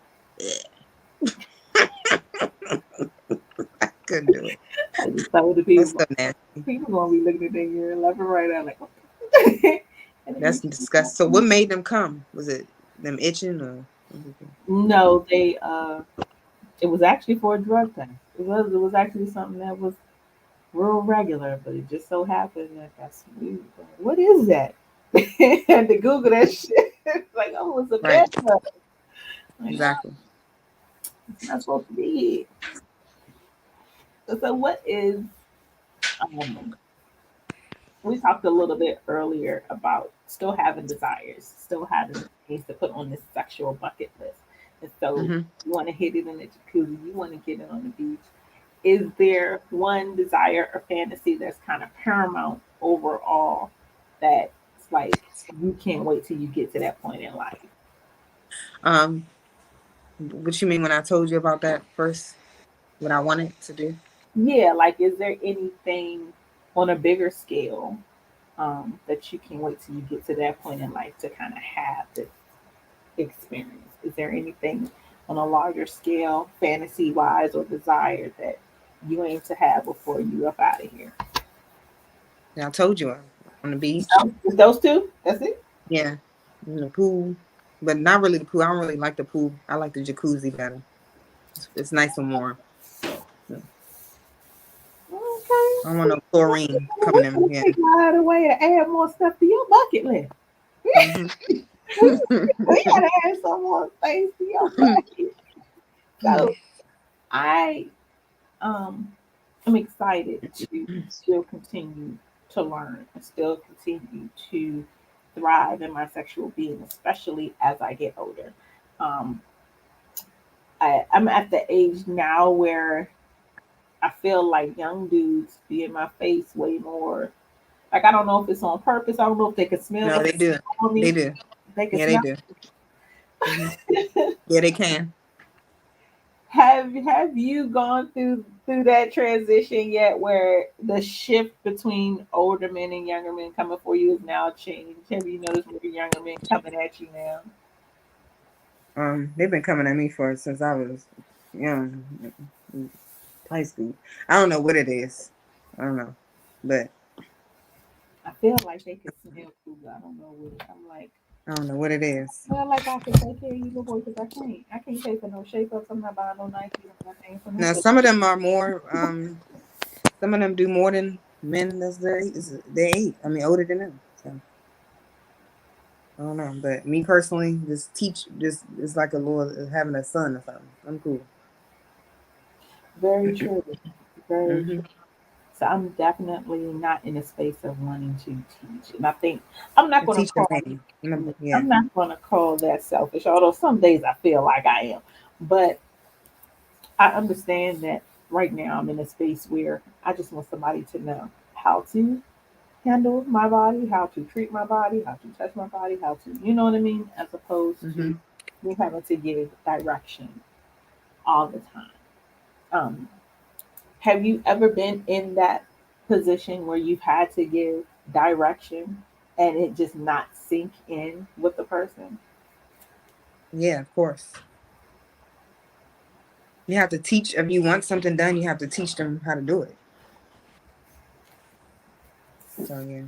I couldn't do it. I just told the That's people. so nasty. People gonna be looking at their ear left and right. I'm like, and That's then disgusting. So what made them come? Was it them itching or no, they it was actually for a drug test. It was actually something that was real regular, but it just so happened that that's weird. What is that? Had to Google that shit. Like, oh, it's a right? bed bug. Like, no, Exactly. it's not supposed to be here. So, what is um? We talked a little bit earlier about still having desires, still having things to put on this sexual bucket list, and so Hmm. you want to hit it in the jacuzzi, you want to get it on the beach. Is there one desire or fantasy that's kind of paramount overall that's like you can't wait till you get to that point in life? Um, what you mean when I told you about that first? What I wanted to do? Yeah, like is there anything on a bigger scale that you can wait till you get to that point in life to kind of have this experience? Is there anything on a larger scale, fantasy wise or desire that you aim to have before you up out of here? Yeah, I told you on the beach. Just those two? That's it? Yeah, in the pool, but not really the pool. I don't really like the pool. I like the jacuzzi better. It's nice and warm. Yeah. Okay. I don't want no chlorine coming We in. can Yeah. figure out a way to add more stuff to your bucket list. Hmm. we, we gotta add some more things to your bucket. So I am excited to still continue to learn and still continue to thrive in my sexual being, especially as I get older. Um, I'm at the age now where I feel like young dudes be in my face way more. Like I don't know if it's on purpose. I don't know if they can smell No, they do. They me. do. They can Yeah, they smell. do. Hmm. Yeah, they can. Have you gone through that transition yet, where the shift between older men and younger men coming for you is now changed? Have you noticed more younger men coming at you now? They've been coming at me for since I was young, high school. I don't know what it is. I don't know, but I feel like they can smell food. I don't know what. I'm like, I don't know what it is. well, like I can take care of you, little boy, because I can't. I can't pay for no shape ups. I'm not buying no Nike. I'm not paying for no Now, shit. some of them are more. Some of them do more than men that's they age. I mean, older than them. So I don't know, but me personally, just teach. Just it's like a little having a son or something. I'm cool. Very true. Very Hmm. true. So I'm definitely not in a space of wanting to teach. And I think I'm not And going to teach your call man. Yeah. I'm not going to call that selfish, although some days I feel like I am. But I understand that right now I'm in a space where I just want somebody to know how to handle my body, how to treat my body, how to touch my body, how to, you know what I mean, as opposed to Hmm. me having to give direction all the time. Um, have you ever been in that position where you've had to give direction and it just not sink in with the person? Yeah, of course. You have to teach. If you want something done, you have to teach them how to do it. So yeah,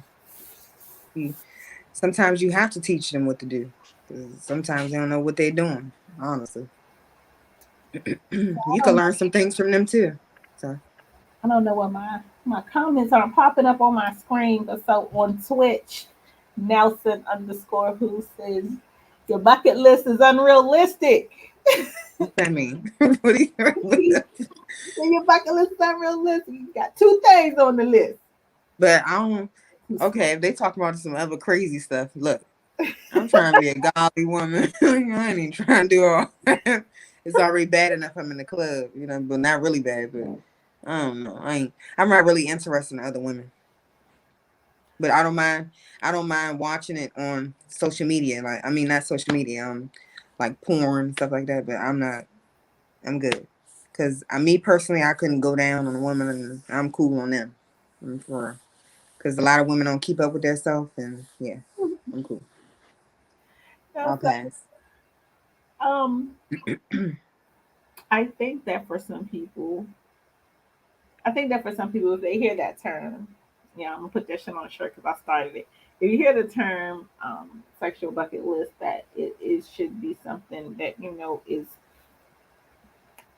you, sometimes you have to teach them what to do. 'Cause sometimes they don't know what they're doing. Honestly, you I can don't, learn some things from them too. So I don't know what my comments aren't popping up on my screen, but so on Twitch, Nelson underscore who says your bucket list is unrealistic. What that mean? What do you? Your bucket list is unrealistic. You got two things on the list. But I don't. Too small. Okay, if they talk about some other crazy stuff, look, I'm trying to be a godly woman. I ain't even trying to do all that. It's already bad enough I'm in the club, but not really bad. But I don't know. I ain't. I'm not really interested in other women. But I don't mind. I don't mind watching it on social media. Like, I mean, not social media. Like porn and stuff like that. But I'm not. I'm good. Cause me personally, I couldn't go down on a woman, and I'm cool on them. Because a lot of women don't keep up with themselves, and yeah, I'm cool. No, I'll pass. um, I think that for some people, if they hear that term, I'm gonna put that shit on a shirt because I started it. If you hear the term sexual bucket list, that it should be something that is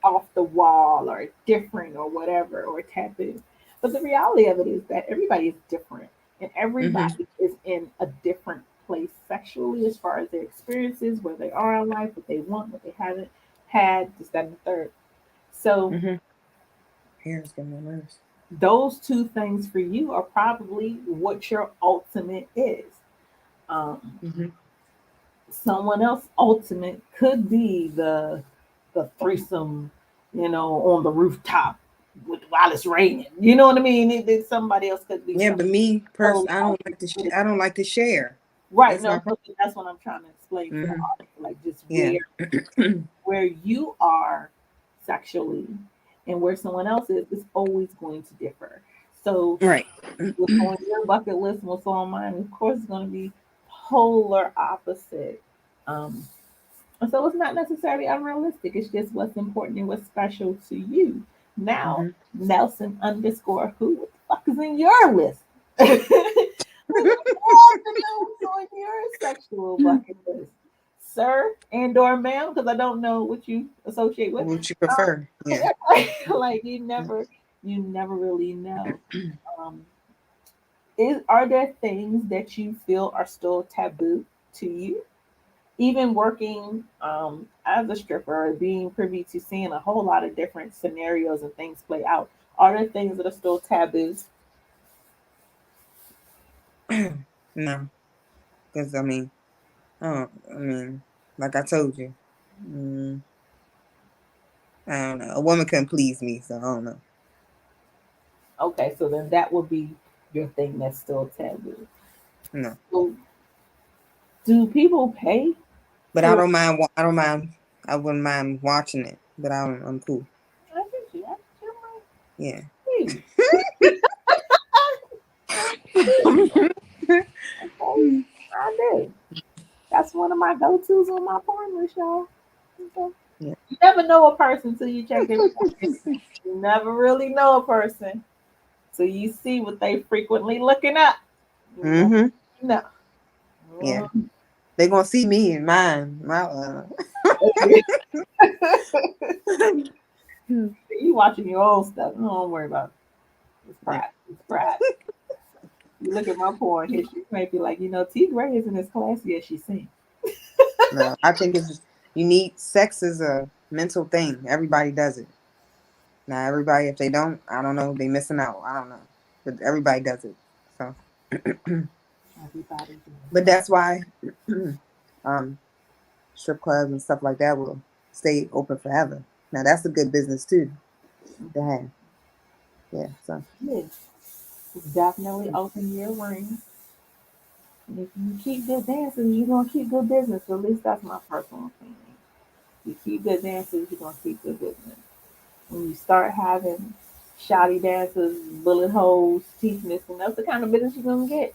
off the wall or different or whatever or taboo. But the reality of it is that everybody is different and Mm-hmm. everybody is in a different place sexually as far as their experiences, where they are in life, what they want, what they haven't had, this, that, and the third. So Mm-hmm. Hair's getting on my nerves. those two things for you are probably what your ultimate is. Um, Mm-hmm. Someone else ultimate could be the threesome, on the rooftop while it's raining. You know what I mean? Somebody else could be Yeah, something but me, totally I don't like to. opposite. I don't like to share. Right. That's my No, problem. so that's what I'm trying to explain to the Mm-hmm. audience. Like just Yeah. where you are sexually and where someone else is always going to differ. So Right. what's on your bucket list and what's on mine, of course, is going to be polar opposite. Um, so it's not necessarily unrealistic. It's just what's important and what's special to you. Now, Mm-hmm. Nelson underscore who? What the fuck is in your list? We would love to know what's on your sexual bucket list, sir and or ma'am, because I don't know what you associate with. What you prefer? Yeah. Like you never really know. Um, are there things that you feel are still taboo to you? Even working as a stripper or being privy to seeing a whole lot of different scenarios and things play out, are there things that are still taboos? No, because oh, like I told you, mm, I don't know. A woman couldn't please me, so I don't know. Okay, so then that would be your thing that's still taboo. No, So do people pay but I for? don't mind. I don't mind. I wouldn't mind watching it, but I don't. I'm cool. I get you. I get Yeah. you. Okay, I do. That's one of my go-tos on my porn list, y'all. Okay. Yeah. You never know a person till you check their pocket. You never really know a person till you see what they frequently looking up. You never Mm-hmm. know. Yeah. They gonna see me in mine. My. You watching your own stuff. Don't worry about it. It's Yeah. private. It's private. You look at my porn history, you might be like, T. Graye isn't as classy as she seems. No, I think it's you need sex is a mental thing. Everybody does it. Now, everybody, if they don't, I don't know. They missing out. I don't know, but everybody does it. So, Everybody but does. that's why um, strip clubs and stuff like that will stay open forever. Now, that's a good business too to have. Yeah. So. Yes. Definitely open year round. And if you keep good dancing, you're gonna keep good business. At least that's my personal opinion. You keep good dances, you're gonna keep good business. When you start having shoddy dancers, bullet holes, teeth missing, that's the kind of business you're gonna get.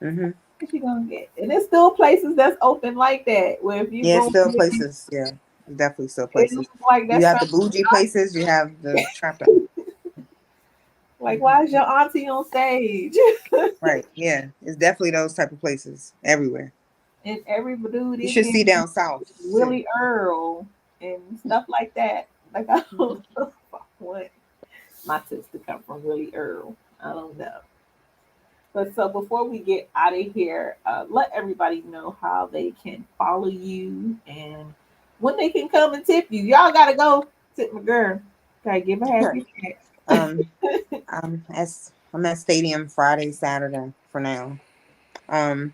Mm-hmm. What you gonna get? And there's still places that's open like that. Where if you Yeah, go, still places. Yeah, definitely still it looks places. like You that's have the something. bougie places. You have the trap. Like, Mm-hmm. why is your auntie on stage? Right. Yeah, it's definitely those type of places everywhere. And every dude You in should there see down south too. Willie Earl and stuff like that. Like I Mm-hmm. don't know what my sister come from Willie Earl. I don't know. But so before we get out of here, let everybody know how they can follow you and when they can come and tip you. Y'all gotta go tip my girl. Okay, give her half your check. um, I'm at Stadium Friday, Saturday for now. Um,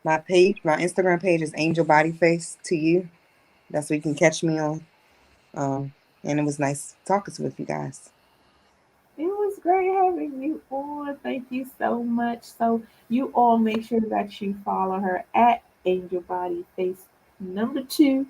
my Instagram page is Angel Body Face to you. That's where you can catch me on. And it was nice talking with you guys. It was great having you on. Thank you so much. So you all make sure that you follow her at Angel Body Face number two.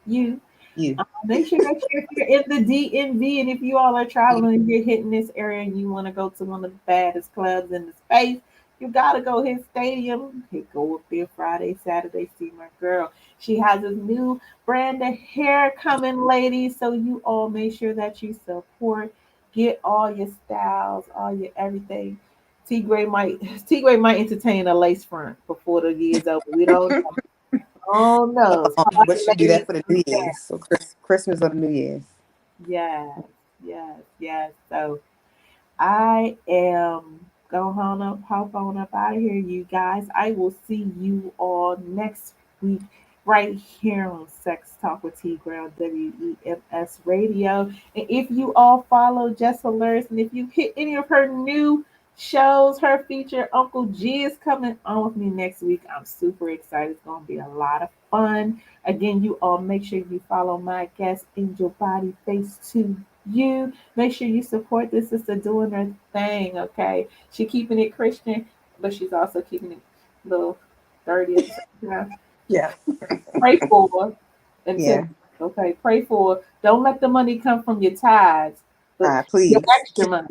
You You. make sure that if you're in the DMV and if you all are traveling and you're hitting this area and you want to go to one of the baddest clubs in the space, you gotta go hit Stadium. Hey, go up there Friday, Saturday, see my girl. She has a new brand of hair coming, ladies. So you all make sure that you support, get all your styles, all your everything. T Gray might entertain a lace front before the year's over. We don't know. Oh no, But she do that for the New Year's. So Christmas or the New Year's. yes, yes, yes. So I am going on up, hop on up out of here, you guys. I will see you all next week right here on Sex Talk with T Ground WEMS Radio. And if you all follow Jess Alerts and if you hit any of her new shows, her feature Uncle G is coming on with me next week. I'm super excited. It's gonna be a lot of fun. Again, you all make sure you follow my guest Angel Body Face to you. Make sure you support this sister doing her thing, okay? She keeping it Christian, but she's also keeping it a little dirty at the same time. Yeah. Pray for her until, Yeah. okay? Pray for her. Don't let the money come from your tithes, but your Please extra money.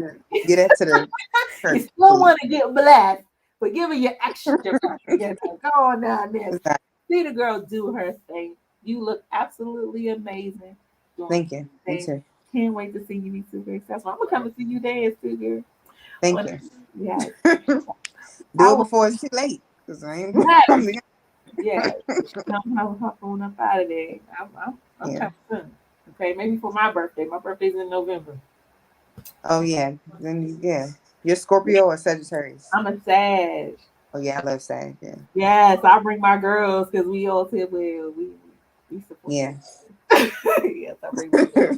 get that to the You church, still please. want to get blessed, but give her your extra money. You know, go on down there. See the girl do her thing. You look absolutely amazing. Doing Thank you. her Me thing. too. Can't wait to see you be super successful. I'm gonna come and see you dance too, girl. Thank When, you. yes, Do I it will. before it's too late. Cause I ain't. Yes, yes. I'm hop on up out of there. I'm Yeah. coming soon. Okay, maybe for my birthday. My birthday's in November. Oh yeah. Then yeah. You're Scorpio or Sagittarius? I'm a Sag. Oh yeah, I love Sag. Yeah. Yes, I bring my girls because we all said well we support Yeah. that. Yes, I bring my girls.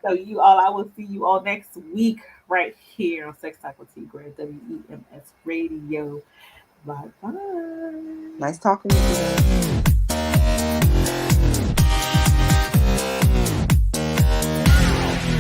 So you all, I will see you all next week right here on Sex Talk with T Grant WEMS Radio. Bye bye. Nice talking with you guys.